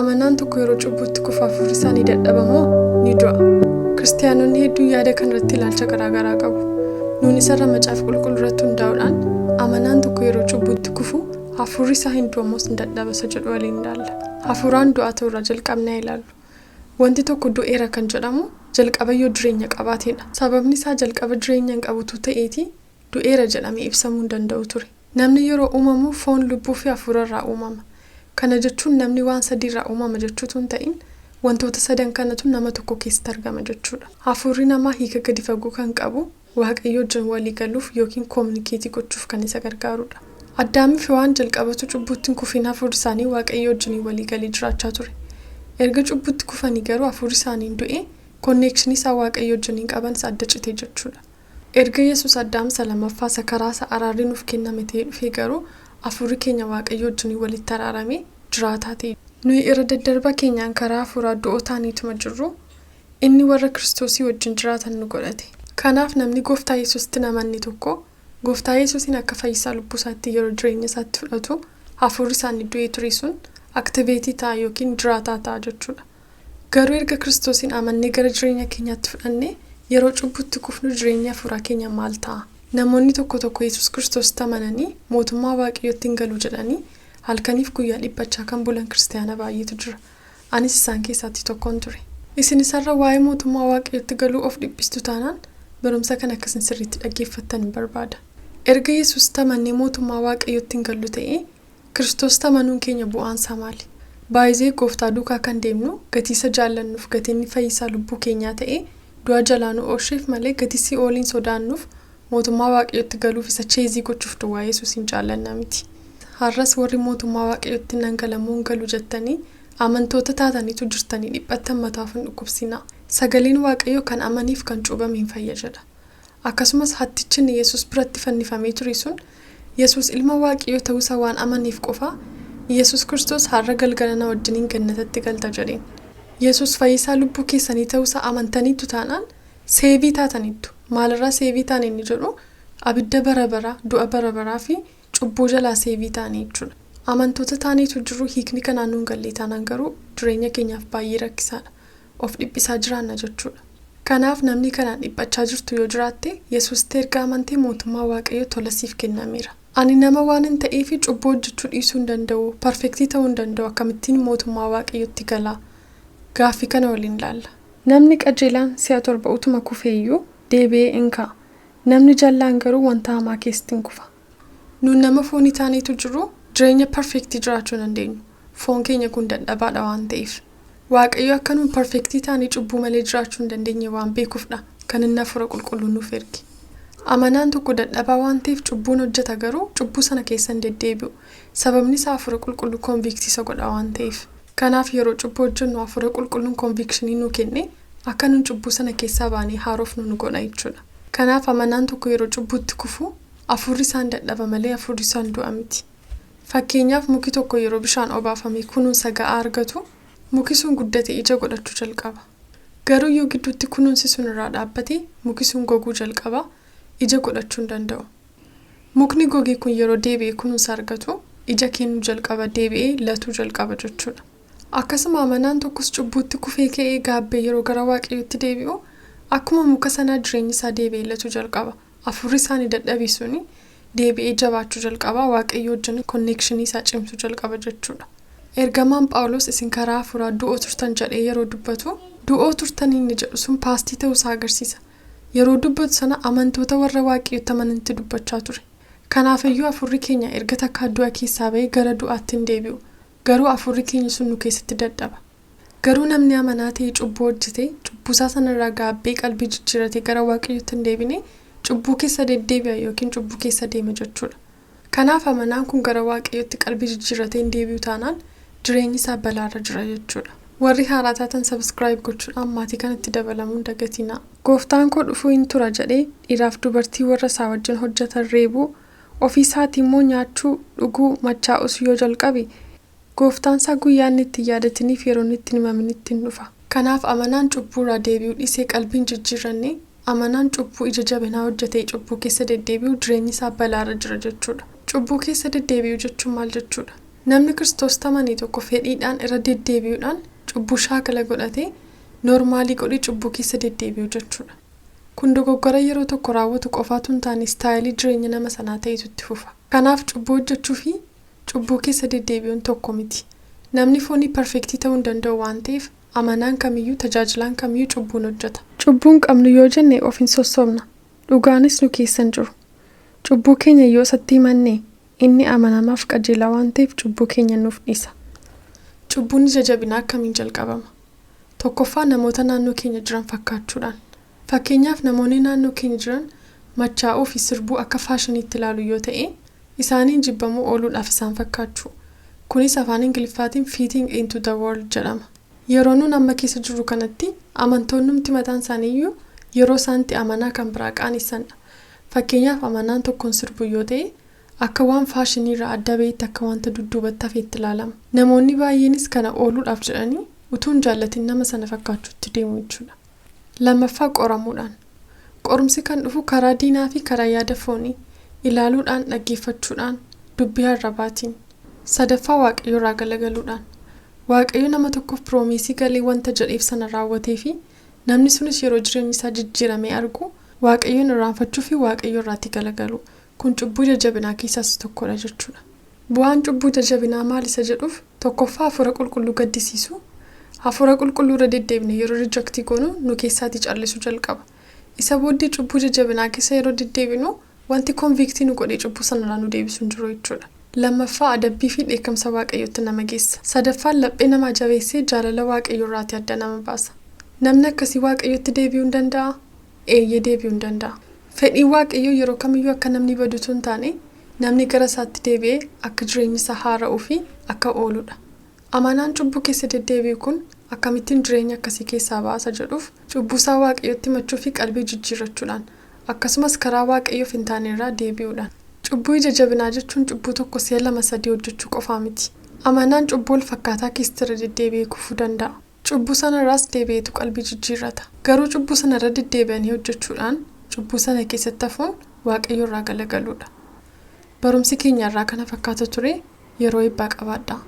amanaan tokko yeroo cubbuutti kufu hafuurri isaa ni dadhabamoo ni du'a. Kiristaanonni hedduun yaada kanarratti ilaalcha garaagaraa qabu. Nuun isarra macaafa qulqulluu irratti hundaa'uudhaan amanaan tokko yeroo cubbuutti kufu hafuurri isaa hin du'amoos hin dadhabasa jedhu waliin ilaalla. Hafuuraan du'aa ta'urraa jalqabnee ilaallu. Wanti tokko du'eera kan jedhamu jalqaba yoo jireenya qabaateedha. Sababni isaa jalqaba jireenya hin qabutu ta'eeti du'eera jedhamee ibsamuu hin danda'u ture. Namni yeroo uumamu foon, lubbuu fi hafuurarraa uumama. Kana jechuun namni waan sadiirraa uumama jechuutu hin ta'in wantoota sadan kanatu nama tokko keessatti argama jechuudha. Hafuurri namaa hiika gadi fagoo kan qabu Waaqayyo wajjin walii galuuf yookiin kominikeetii gochuuf kan isa gargaarudha. Addaamii fi waan jalqabatu cubbuutti kufiin hafuurri isaanii Waaqayyo wajjin walii galii jiraachaa ture. Erga cubbuutti kufanii garuu hafuurri isaanii du'e konnekshinii isaa Waaqayyo wajjin qaban adda citee jechuudha. Erga Yesuus Addaamsa lammaffaa isa karaa isaa araarri nuuf kenname ta'ee dhufee garuu hafuurri keenya Waaqayyo wajjin walitti araarame jiraataa ta'e. Nuyi irra daddarba keenyaan karaa hafuuraa du'ootaaniituma jirru inni warra Kiristoosii wajjin jiraatan nu godhate. Kanaaf namni Gooftaa Yesuusitti namanni tokko Gooftaa Yesuusiin akka fayyisaa lubbuu isaatti yeroo jireenya isaatti fudhatu hafuurri isaanii du'ee ture sun aktiveetii ta'a yookiin jiraataa ta'a jechuudha. Garuu erga Kiristoosiin amannee gara jireenya keenyaatti fudhannee yeroo cubbuutti kufnu jireenya hafuuraa keenya maal ta'a? Namoonni tokko tokko Yesuus Kiristoositti amananii mootummaa Waaqayyootti hin galu jedhanii halkaniif guyyaa dhiphachaa kan bulan kiristaana baay'eetu jira. Anis isaan keessaatti tokkoon ture. Isin isarra waa'ee mootummaa Waaqayyootti galuu of dhiphistu taanaan barumsa kan akkasiin sirriitti dhaggeeffattan barbaada. Erga Yesuusitti amannee mootummaa Waaqayyootti hin gallu ta'ee Kiristoositti amanuun keenya bu'aansaa maali? Baay'ee Gooftaa duukaa kan deemnu gatii isa jaallannuuf gatiin fayyisaa lubbuu keenyaa ta'ee du'a jalaa nu oolcheef malee gatii si'ooliin sodaannuuf mootummaa Waaqayyootti galuuf isa cheezii gochuuf duwwaa Yesuusiin jaallanna miti. Har'as warri mootummaa Waaqayyootti nangalamuun galu jettanii amantoota taataniitu jirtanii dhiphattan mataaf hin dhukkubsinaa. Sagaleen Waaqayyoo kan amaniif kan cuubame hin fayyada. Akkasumas hattichi Yesuus biratti fannifamee ture sun Yesuus ilma Waaqayyoo ta'uusaa waan amaniif qofa Yesuus Kiristoos har'a galgalana wajjiniin gannatatti galta jedheen. Yesuus fayyisaa lubbuu keessanii ta'uusaa amantaniitu taanaan seebii taataniitu. Maalirraa seebii taane inni jedhu abidda barabaraa, du'a barabaraa fi cubbuu jalaa seebii taanii jechuudha. Amantoota taaniitu jiru hiikni kanaan nuun gallee taanaan garuu jireenya keenyaaf baay'ee rakkisaadha. Of dhiphisaa jiraanna jechuudha. Kanaaf namni kanaan dhiphachaa jirtu yoo jiraatte Yesuusitti erga amantee mootummaa Waaqayyoo tola siif kennameera. Ani nama waan hin ta'eef cubbuu hojjechuu dhiisuu hin danda'u, perfektii ta'uu hin danda'u akkamittiin mootummaa Waaqayyootti galaa? Gaaffii kana waliin ilaalla. Namni qajeelaan si'a 7 utuma kufeeyyuu deebi'ee hin ka'a. Namni jallaan garuu wanta hamaa keessatti hin kufa. Nuun nama foonii taaniitu jiru jireenya perfektii jiraachuu dandeenyu. Foon keenya kun dadhabaadha waan ta'eef. Waaqayyo akka nuun perfektii taanii cubbuu malee jiraachuu hin dandeenye waan beekuufdha kan inni hafuura qulqulluun nuuf erge. Amanaan tokko dadhabaa waan ta'eef cubbuun hojjeta garuu cubbuu sana keessa hin deddeebi'u. Sababni isaa hafuura qulqulluu konviiktisa godha waan ta'eef. Kanaaf yeroo cubbuu hojjennu hafuura qulqulluun konviikshinii nu kenne akka nuun cubbuu sana keessaa baanee haarofnu nu godha jechuudha. Kanaaf amanaan tokko yeroo cubbuutti kufu hafuurri isaan dadhaba malee hafuurri isaan du'a miti. Fakkeenyaaf muki tokko yeroo bishaan obaafamee kunuunsa ga'aa argatu muki sun guddate ija godhachuu jalqaba. Garuu yoo gidduutti kunuunsi sun irraa dhaabbate muki sun goguu jalqaba ija godhachuu hin danda'u. Mukni gogee kun yeroo deebi'ee kunuunsa argatu ija kennuu jalqaba deebi'ee latuu jalqaba jechuudha. Akkasuma amanaan tokkos cubbuutti kufee ka'ee gaabbee yeroo gara Waaqayyootti deebi'u akkuma muka sanaa jireenyi isaa deebi'ee latuu jalqaba. Hafuurri isaanii dadhabee suni deebi'ee jabaachuu jalqaba Waaqayyo wajjin konnekshinii isaa cimsuu jalqaba jechuudha. Ergamaan Phaawulos isin karaa hafuuraa du'oo turtan jedhee yeroo dubbatu du'oo turtan inni jedhu sun paastii ta'uusaa agarsiisa. Yeroo dubbatu sana amantoota warra Waaqayyootti amananitti dubbachaa ture. Kanaafiyyuu hafuurri keenya erga takka du'a keessaa ba'ee gara du'aatti hin deebi'u. Garuu hafuurri keenya sun nu keessatti dadhaba. Garuu namni amanaa ta'ee cubbuu hojjetee cubbuusaa sanarraa gaabbee qalbii jijjiiratee gara Waaqayyootti hin deebine cubbuu keessa deddeebi'a yookiin cubbuu keessa deema jechuudha. Kanaaf amanaan kun gara Waaqayyootti qalbii jijjiiratee hin deebi'u taanaan jireenyi isaa balaarra jira jechuudha. Warri haaraa taatan subscribe gochuudhaan maatii kanatti dabalamuun dagatinaa. Gooftaan koo dhufuu hin tura jedhee dhiiraaf dubartii warra isaa wajjin hojjetan reebuu ofii isaatii immoo nyaachuu dhuguu machaa'us yoo jalqabe Gooftaan isaa guyyaa inni itti yaadatiniif yeroo inni itti himaminitti hin dhufa. Kanaaf amanaan cubbuurraa deebi'uu dhiisee qalbiin jijjiirranne amanaan cubbuu ija jabinaa hojjetee cubbuu keessa deddeebi'u jireenyi isaa balaarra jira jechuudha. Cubbuu keessa deddeebi'u jechuun maal jechuudha? Namni Kiristoos tamanii tokko fedhiidhaan irra deddeebi'uudhaan cubbuu shaakala godhatee noormaalii godhee cubbuu keessa deddeebi'u jechuudha. Kun dogoggora yeroo tokko raawwatu qofaatu hin taane istaayilii jireenya nama sanaa ta'etu itti fufa. Kanaaf cubbuu hojjechuu fi cubbuu keessa deddeebi'uun tokko miti. Namni foonii perfektii ta'uu hin danda'u waan ta'eef amanaan kamiyyuu tajaajilaan kamiyyuu cubbuun hojjeta. Cubbuun qabnu yoo jenne of hin sossobna. Dhugaanis nu keessan jiru. Cubbuu keenya yoo isatti himannee inni amanamaaf qajeelaa waan ta'eef cubbuu keenya nuuf dhiisa. Cubbuun ija jabinaa akkamiin jalqabama? Tokkoffaa namoota naannoo keenya jiran fakkaachuudhaan. Fakkeenyaaf namoonni naannoo keenya jiran machaa'uu fi sirbuu akka faashiniitti ilaalu yoo ta'e isaaniin jibbamuu ooluudhaaf isaan fakkaachuu. Kunis afaan Ingiliffaatiin fitting into the world jedhama. Yeroo nuun amma keessa jirru kanatti amantoonnumti mataan isaaniiyyuu yeroo isaanitti amanaa kan biraa qaanessanidha. Fakkeenyaaf amanaan tokkoon sirbu yoo ta'e akka waan faashiniirraa adda baheetti akka wanta dudduubatti hafeetti ilaalama. Namoonni baay'eenis kana ooluudhaaf jedhanii utuu hin jaallatin nama sana fakkaachuutti deemu jechuudha. Lammaffaa qoramuudhaan. Qorumsi kan dhufu karaa diinaa fi karaa yaada foonii ilaaluudhaan dhaggeeffachuudhaan dubbii arrabaatiin. Sadaffaa waaqayyoorraa galagaluudhaan. Waaqayyo nama tokkoof piroomisii galee wanta jedheef sana raawwatee fi namni sunis yeroo jireenyi isaa jijjiiramee argu waaqayyoon irraanfachuu fi waaqayyoorraatti galagalu. Kun cubbuu jajjabinaa keessaas tokkodha jechuudha. Bu'aan cubbuu jajjabinaa maal isa jedhuuf tokkoffaa hafuura qulqulluu gaddisiisu. Hafuura qulqulluu irra deddeebine yeroo rijaktii goonu nu keessaatti callisuu jalqaba. Isa booddee cubbuu jajjabinaa keessa yeroo deddeebinu wanti konviktii nu godhee cubbuu sanarraa nu deebisuu hin jiru jechuudha. Lammaffaa adabbii fi dheekkamsa waaqayyootti nama geessa. Sadaffaan laphee namaa jabeessee jaalala waaqayyoorraatti adda nama baasa. Namni akkasii waaqayyootti deebi'uu hin danda'a? Eeyyee deebi'uu hin danda'a. Fedhii waaqayyoo yeroo kamiyyuu akka namni badutu hin taane namni gara isaatti deebi'ee akka jireenyi isaa haara'uu fi akka ooludha. Amanaan cubbuu keessa deddeebi'u kun akkamittiin jireenya akkasii keessaa baasa jedhuuf cubbuu isaa waaqayyootti himachuu fi qalbii jijjiirrachuudhaan akkasumas karaa waaqayyoof hin taanerraa deebi'uudhaan. Cubbuu ija jabinaa jechuun cubbuu tokko si'a 2-3 hojjechuu qofaa miti. Amanaan cubbuu wal fakkaataa keessatti irra deddeebi'ee kufuu danda'a. Cubbuu sanarraas deebi'eetu qalbii jijjiirrata. Garuu cubbuu sanarra deddeebi'anii hojjechuudhaan cubbuu sana keessatti hafuun waaqayyoorraa galagaluudha. Barumsi keenya irraa kana fakkaata ture. Yeroo eebbaa qabaadhaa.